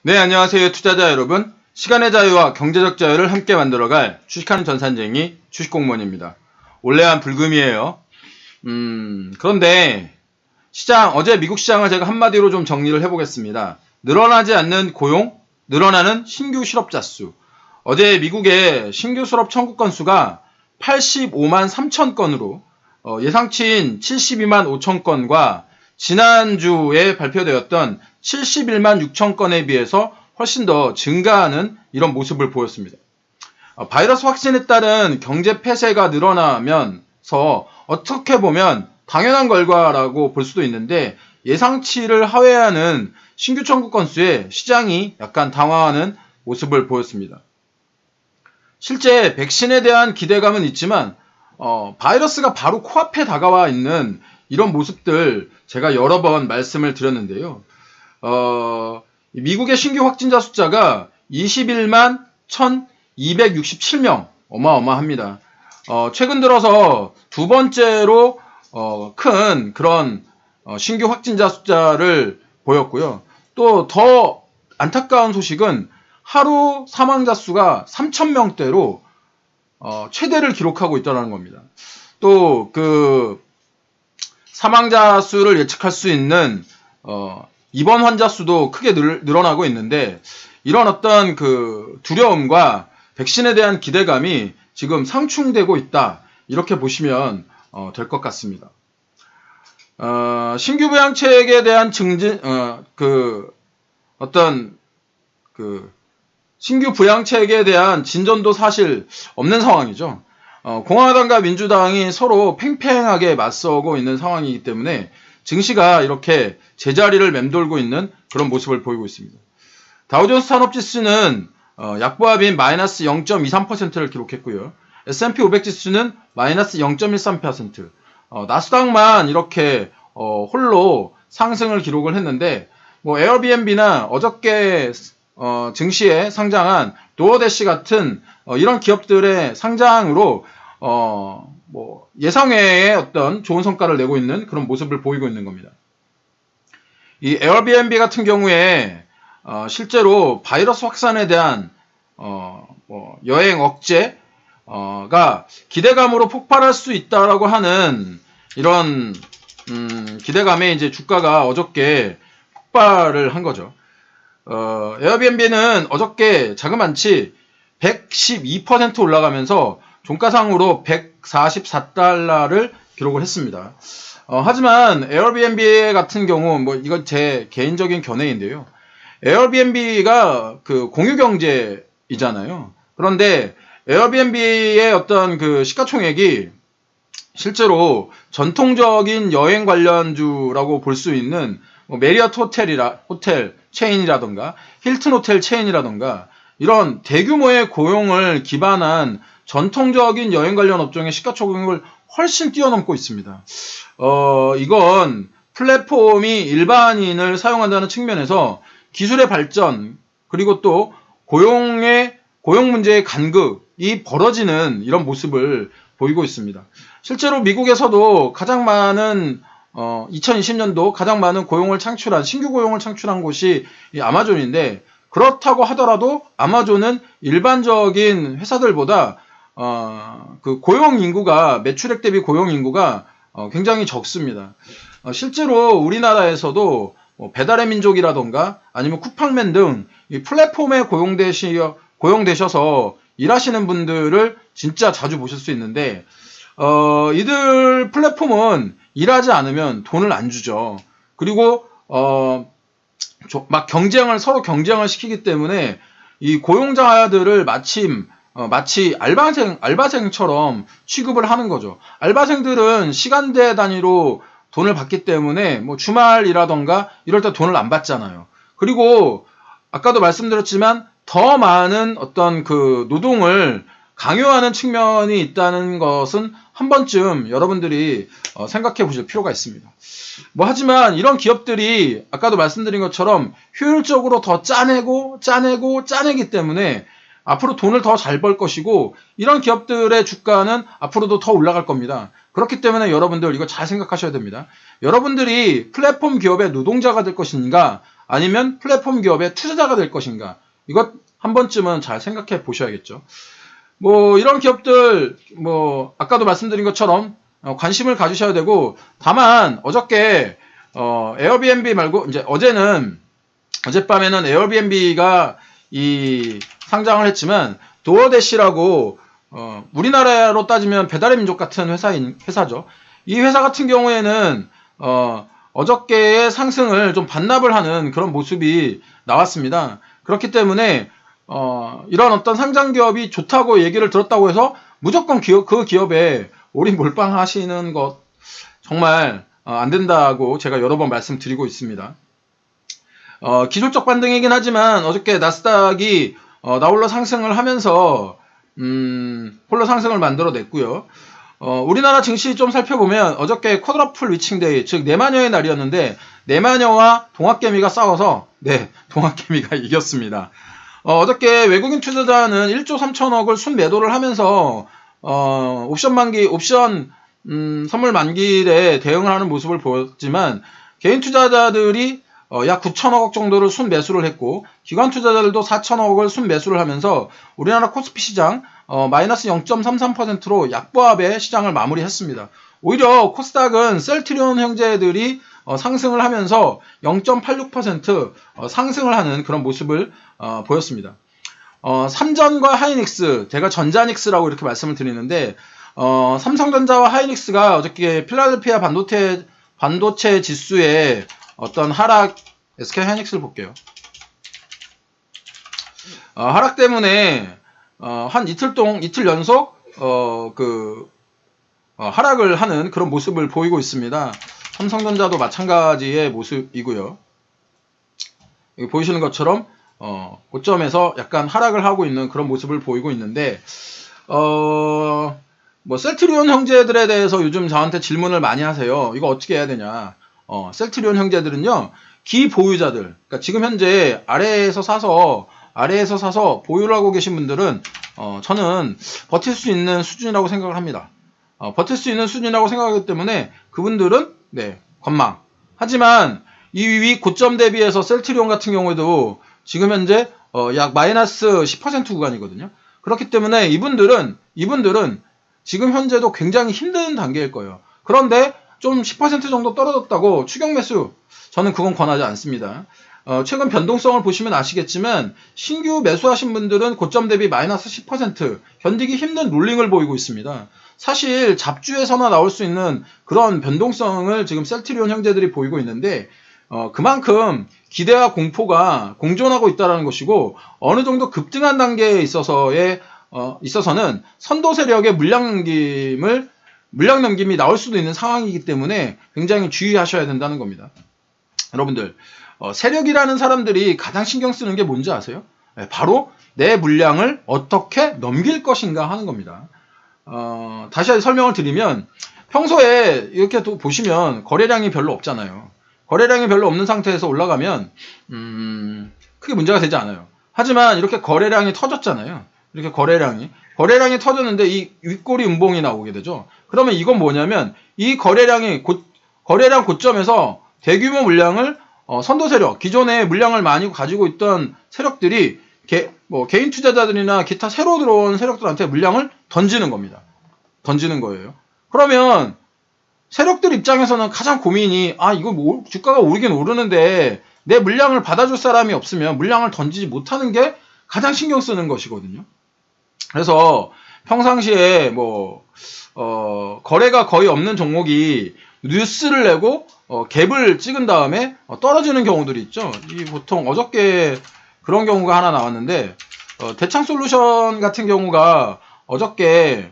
네, 안녕하세요. 투자자 여러분. 시간의 자유와 경제적 자유를 함께 만들어갈 주식하는 전산쟁이 주식공무원입니다. 올레한 불금이에요. 그런데 어제 미국 시장을 제가 한마디로 좀 정리를 해보겠습니다. 늘어나지 않는 고용, 늘어나는 신규 실업자 수. 어제 미국의 신규 실업 청구 건수가 85만 3천 건으로 예상치인 72만 5천 건과 지난주에 발표되었던 71만 6천 건에 비해서 훨씬 더 증가하는 이런 모습을 보였습니다. 바이러스 확진에 따른 경제 폐쇄가 늘어나면서 어떻게 보면 당연한 결과라고 볼 수도 있는데 예상치를 하회하는 신규 청구 건수에 시장이 약간 당황하는 모습을 보였습니다. 실제 백신에 대한 기대감은 있지만 바이러스가 바로 코앞에 다가와 있는 이런 모습들 제가 여러 번 말씀을 드렸는데요. 미국의 신규 확진자 숫자가 21만 1267명 어마어마합니다. 최근 들어서 두 번째로 큰 그런 신규 확진자 숫자를 보였고요. 또 더 안타까운 소식은 하루 사망자 수가 3,000명대로 최대를 기록하고 있다는 겁니다. 또 그 사망자 수를 예측할 수 있는 입원 환자 수도 크게 늘어나고 있는데 이런 어떤 그 두려움과 백신에 대한 기대감이 지금 상충되고 있다. 이렇게 보시면 될 것 같습니다. 신규 부양책에 대한 신규 부양책에 대한 진전도 사실 없는 상황이죠. 공화당과 민주당이 서로 팽팽하게 맞서고 있는 상황이기 때문에 증시가 이렇게 제자리를 맴돌고 있는 그런 모습을 보이고 있습니다. 다우존스 산업지수는 약보합인 마이너스 0.23%를 기록했고요. S&P 500 지수는 마이너스 0.13%, 나스닥만 이렇게 홀로 상승을 기록을 했는데 에어비앤비나 어저께 증시에 상장한 도어대시 같은 이런 기업들의 상장으로 예상외의 어떤 좋은 성과를 내고 있는 그런 모습을 보이고 있는 겁니다. 이 에어비앤비 같은 경우에 실제로 바이러스 확산에 대한 여행 억제가 기대감으로 폭발할 수 있다라고 하는 이런 기대감에 이제 주가가 어저께 폭발을 한 거죠. 에어비앤비는 어저께 자그만치 112% 올라가면서 종가상으로 144달러를 기록을 했습니다. 하지만 에어비앤비 같은 경우 이건 제 개인적인 견해인데요. 에어비앤비가 그 공유 경제이잖아요. 그런데 에어비앤비의 어떤 그 시가총액이 실제로 전통적인 여행 관련주라고 볼 수 있는 메리어트 호텔 체인이라던가 힐튼 호텔 체인이라던가 이런 대규모의 고용을 기반한 전통적인 여행 관련 업종의 시가총액을 훨씬 뛰어넘고 있습니다. 이건 플랫폼이 일반인을 사용한다는 측면에서 기술의 발전 그리고 또 고용 문제의 간극이 벌어지는 이런 모습을 보이고 있습니다. 실제로 미국에서도 가장 많은 2020년도 가장 많은 신규 고용을 창출한 곳이 이 아마존인데 그렇다고 하더라도 아마존은 일반적인 회사들보다 그 고용 인구가 매출액 대비 고용 인구가 굉장히 적습니다. 실제로 우리나라에서도 배달의 민족이라던가 아니면 쿠팡맨 등 이 플랫폼에 고용되셔서 일하시는 분들을 진짜 자주 보실 수 있는데 이들 플랫폼은 일하지 않으면 돈을 안 주죠. 그리고 서로 경쟁을 시키기 때문에 이 고용자들을 마치 알바생처럼 취급을 하는 거죠. 알바생들은 시간대 단위로 돈을 받기 때문에 주말이라던가 이럴 때 돈을 안 받잖아요. 그리고 아까도 말씀드렸지만 더 많은 어떤 그 노동을 강요하는 측면이 있다는 것은 한 번쯤 여러분들이 생각해 보실 필요가 있습니다. 하지만 이런 기업들이 아까도 말씀드린 것처럼 효율적으로 더 짜내기 때문에 앞으로 돈을 더 잘 벌 것이고 이런 기업들의 주가는 앞으로도 더 올라갈 겁니다. 그렇기 때문에 여러분들 이거 잘 생각하셔야 됩니다. 여러분들이 플랫폼 기업의 노동자가 될 것인가 아니면 플랫폼 기업의 투자자가 될 것인가? 이것 한 번쯤은 잘 생각해 보셔야겠죠. 뭐 이런 기업들 뭐 아까도 말씀드린 것처럼 관심을 가지셔야 되고, 다만 어저께 에어비앤비 말고 이제 어젯밤에는 에어비앤비가 이 상장을 했지만, 도어대시라고 우리나라로 따지면 배달의 민족 같은 회사죠. 이 회사 같은 경우에는 어저께의 상승을 좀 반납을 하는 그런 모습이 나왔습니다. 그렇기 때문에 이런 어떤 상장 기업이 좋다고 얘기를 들었다고 해서 무조건 그 기업에 올인 몰빵하시는 것 정말 안 된다고 제가 여러 번 말씀드리고 있습니다. 기술적 반등이긴 하지만 어저께 나스닥이 나홀로 상승을 하면서 홀로 상승을 만들어냈고요. 우리나라 증시 좀 살펴보면 어저께 쿼드러플 위칭데이, 즉 네마녀의 날이었는데 네마녀와 동학개미가 싸워서 동학개미가 이겼습니다. 어저께 외국인 투자자는 1조 3천억을 순매도를 하면서 옵션 선물 만기에 대응을 하는 모습을 보였지만, 개인 투자자들이 약 9천억 정도를 순매수를 했고, 기관 투자자들도 4천억을 순매수를 하면서 우리나라 코스피 시장 마이너스 0.33%로 약보합의 시장을 마무리했습니다. 오히려 코스닥은 셀트리온 형제들이 상승을 하면서 0.86% 상승을 하는 그런 모습을 보였습니다. 삼전과 하이닉스, 제가 전자닉스라고 이렇게 말씀을 드리는데, 삼성전자와 하이닉스가 어저께 필라델피아 반도체 지수의 어떤 하락, SK 하이닉스를 볼게요. 하락 때문에 한 이틀 연속 하락을 하는 그런 모습을 보이고 있습니다. 삼성전자도 마찬가지의 모습이고요. 여기 보이시는 것처럼 고점에서 약간 하락을 하고 있는 그런 모습을 보이고 있는데, 뭐 셀트리온 형제들에 대해서 요즘 저한테 질문을 많이 하세요. 이거 어떻게 해야 되냐? 셀트리온 형제들은요, 기보유자들, 그러니까 지금 현재 아래에서 사서 보유를 하고 계신 분들은 저는 버틸 수 있는 수준이라고 생각을 합니다. 버틸 수 있는 수준이라고 생각하기 때문에 그분들은 관망. 하지만 이 위 고점 대비해서 셀트리온 같은 경우에도 지금 현재 약 마이너스 10% 구간이거든요. 그렇기 때문에 이분들은 지금 현재도 굉장히 힘든 단계일 거예요. 그런데 좀 10% 정도 떨어졌다고 추격 매수, 저는 그건 권하지 않습니다. 최근 변동성을 보시면 아시겠지만 신규 매수하신 분들은 고점 대비 마이너스 10% 견디기 힘든 롤링을 보이고 있습니다. 사실 잡주에서나 나올 수 있는 그런 변동성을 지금 셀트리온 형제들이 보이고 있는데, 그만큼 기대와 공포가 공존하고 있다는 것이고, 어느 정도 급등한 단계에 있어서는 선도 세력의 물량 넘김이 나올 수도 있는 상황이기 때문에 굉장히 주의하셔야 된다는 겁니다. 여러분들, 세력이라는 사람들이 가장 신경 쓰는 게 뭔지 아세요? 바로 내 물량을 어떻게 넘길 것인가 하는 겁니다. 다시 설명을 드리면, 평소에 이렇게 또 보시면 거래량이 별로 없잖아요. 거래량이 별로 없는 상태에서 올라가면 크게 문제가 되지 않아요. 하지만 이렇게 거래량이 터졌잖아요. 이렇게 거래량이 터졌는데 이 윗꼬리 음봉이 나오게 되죠. 그러면 이건 뭐냐면, 이 거래량 고점에서 대규모 물량을 선도 세력, 기존에 물량을 많이 가지고 있던 세력들이 개인 투자자들이나 기타 새로 들어온 세력들한테 물량을 던지는 겁니다. 던지는 거예요. 그러면 세력들 입장에서는 가장 고민이, 이거 주가가 오르긴 오르는데 내 물량을 받아줄 사람이 없으면 물량을 던지지 못하는 게 가장 신경 쓰는 것이거든요. 그래서 평상시에 거래가 거의 없는 종목이 뉴스를 내고 갭을 찍은 다음에 떨어지는 경우들이 있죠. 보통 어저께 그런 경우가 하나 나왔는데, 대창솔루션 같은 경우가 어저께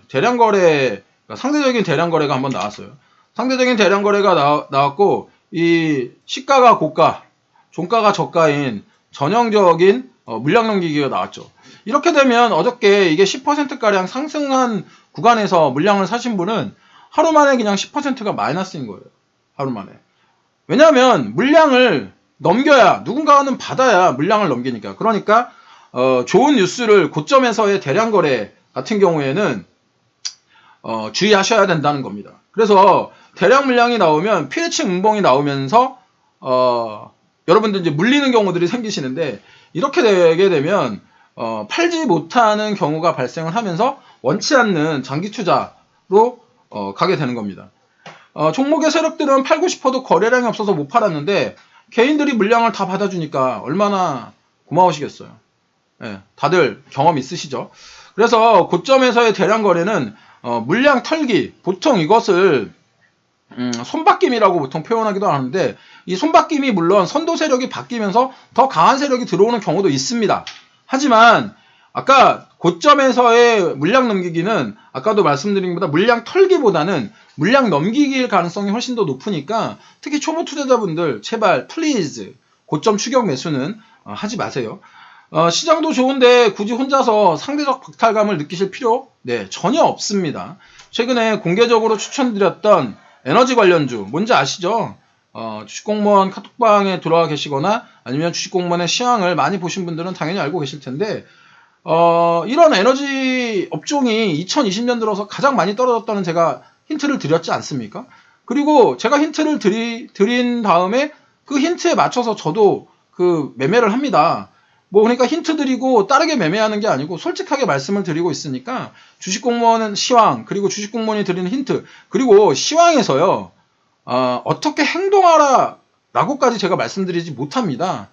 상대적인 대량 거래가 한번 나왔어요. 상대적인 대량 거래가 나왔고, 이 시가가 고가, 종가가 저가인 전형적인 물량 넘기기가 나왔죠. 이렇게 되면 어저께 이게 10%가량 상승한 구간에서 물량을 사신 분은 하루 만에 그냥 10%가 마이너스인 거예요. 하루 만에. 왜냐하면 물량을 넘겨야, 누군가는 받아야 물량을 넘기니까. 그러니까 좋은 뉴스를 고점에서의 대량 거래 같은 경우에는 주의하셔야 된다는 겁니다. 그래서 대량 물량이 나오면 피해층 음봉이 나오면서 여러분들 이제 물리는 경우들이 생기시는데, 이렇게 되게 되면 팔지 못하는 경우가 발생을 하면서 원치 않는 장기 투자로 가게 되는 겁니다. 종목의 세력들은 팔고 싶어도 거래량이 없어서 못 팔았는데 개인들이 물량을 다 받아주니까 얼마나 고마우시겠어요. 예, 다들 경험 있으시죠? 그래서 고점에서의 대량 거래는 물량 털기, 보통 이것을 손바뀜이라고 보통 표현하기도 하는데, 이 손바뀜이 물론 선도 세력이 바뀌면서 더 강한 세력이 들어오는 경우도 있습니다. 하지만 아까 고점에서의 물량 넘기기는 아까도 말씀드린 것보다 물량 털기보다는 물량 넘기기일 가능성이 훨씬 더 높으니까, 특히 초보 투자자분들 제발 플리즈 고점 추격 매수는 하지 마세요. 시장도 좋은데 굳이 혼자서 상대적 박탈감을 느끼실 필요 전혀 없습니다. 최근에 공개적으로 추천드렸던 에너지 관련주 뭔지 아시죠? 주식공무원 카톡방에 들어와 계시거나 아니면 주식공무원의 시황을 많이 보신 분들은 당연히 알고 계실 텐데, 이런 에너지 업종이 2020년 들어서 가장 많이 떨어졌다는 제가 힌트를 드렸지 않습니까? 그리고 제가 힌트를 드린 다음에 그 힌트에 맞춰서 저도 그 매매를 합니다. 그러니까 힌트 드리고 다르게 매매하는 게 아니고 솔직하게 말씀을 드리고 있으니까, 주식공무원은 시황, 그리고 주식공무원이 드리는 힌트, 그리고 시황에서요, 어떻게 행동하라 라고까지 제가 말씀드리지 못합니다.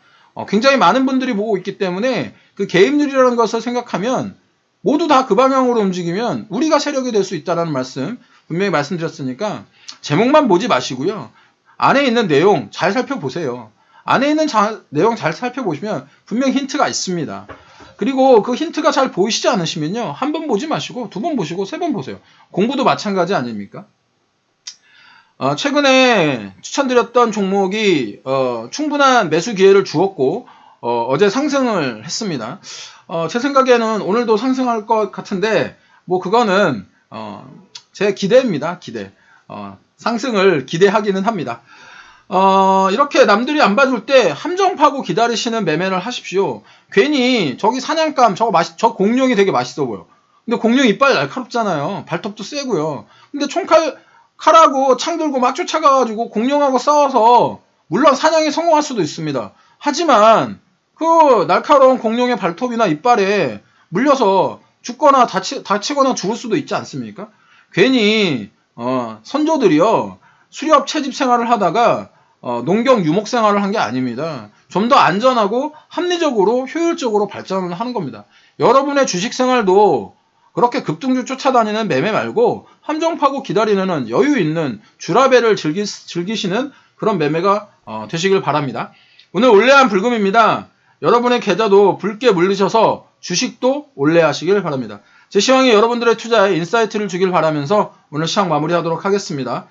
굉장히 많은 분들이 보고 있기 때문에 그 개입률이라는 것을 생각하면 모두 다 그 방향으로 움직이면 우리가 세력이 될 수 있다는 말씀 분명히 말씀드렸으니까, 제목만 보지 마시고요, 안에 있는 내용 잘 살펴보세요. 안에 있는 내용 잘 살펴보시면 분명 힌트가 있습니다. 그리고 그 힌트가 잘 보이시지 않으시면요, 한 번 보지 마시고 두 번 보시고 세 번 보세요. 공부도 마찬가지 아닙니까? 최근에 추천드렸던 종목이 충분한 매수 기회를 주었고 어제 상승을 했습니다. 제 생각에는 오늘도 상승할 것 같은데 그거는 제 기대입니다. 기대. 상승을 기대하기는 합니다. 이렇게 남들이 안 봐줄 때 함정 파고 기다리시는 매매를 하십시오. 괜히 저기 사냥감 저 공룡이 되게 맛있어 보여. 근데 공룡 이빨 날카롭잖아요. 발톱도 세고요. 근데 칼하고 창 들고 막 쫓아가가지고 공룡하고 싸워서 물론 사냥에 성공할 수도 있습니다. 하지만 그 날카로운 공룡의 발톱이나 이빨에 물려서 죽거나 다치거나 죽을 수도 있지 않습니까? 괜히 선조들이요, 수렵 채집 생활을 하다가 농경 유목 생활을 한 게 아닙니다. 좀 더 안전하고 합리적으로 효율적으로 발전을 하는 겁니다. 여러분의 주식 생활도 그렇게 급등주 쫓아다니는 매매 말고 함정 파고 기다리는 여유 있는 주라벨을 즐기시는 그런 매매가 되시길 바랍니다. 오늘 올레한 불금입니다. 여러분의 계좌도 붉게 물리셔서 주식도 올레하시길 바랍니다. 제 시황이 여러분들의 투자에 인사이트를 주길 바라면서 오늘 시황 마무리하도록 하겠습니다.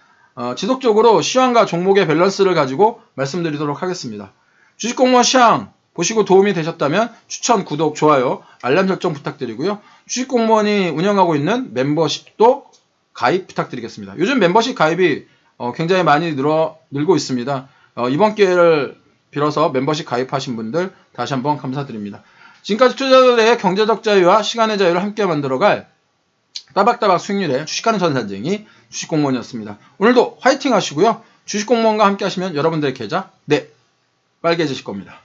지속적으로 시황과 종목의 밸런스를 가지고 말씀드리도록 하겠습니다. 주식공무원 시황 보시고 도움이 되셨다면 추천, 구독, 좋아요, 알람 설정 부탁드리고요. 주식공무원이 운영하고 있는 멤버십도 가입 부탁드리겠습니다. 요즘 멤버십 가입이 굉장히 많이 늘고 있습니다. 이번 기회를 빌어서 멤버십 가입하신 분들 다시 한번 감사드립니다. 지금까지 투자자들의 경제적 자유와 시간의 자유를 함께 만들어갈 따박따박 수익률의 주식하는 전산쟁이 주식공무원이었습니다. 오늘도 화이팅 하시고요. 주식공무원과 함께 하시면 여러분들의 계좌 빨개지실 겁니다.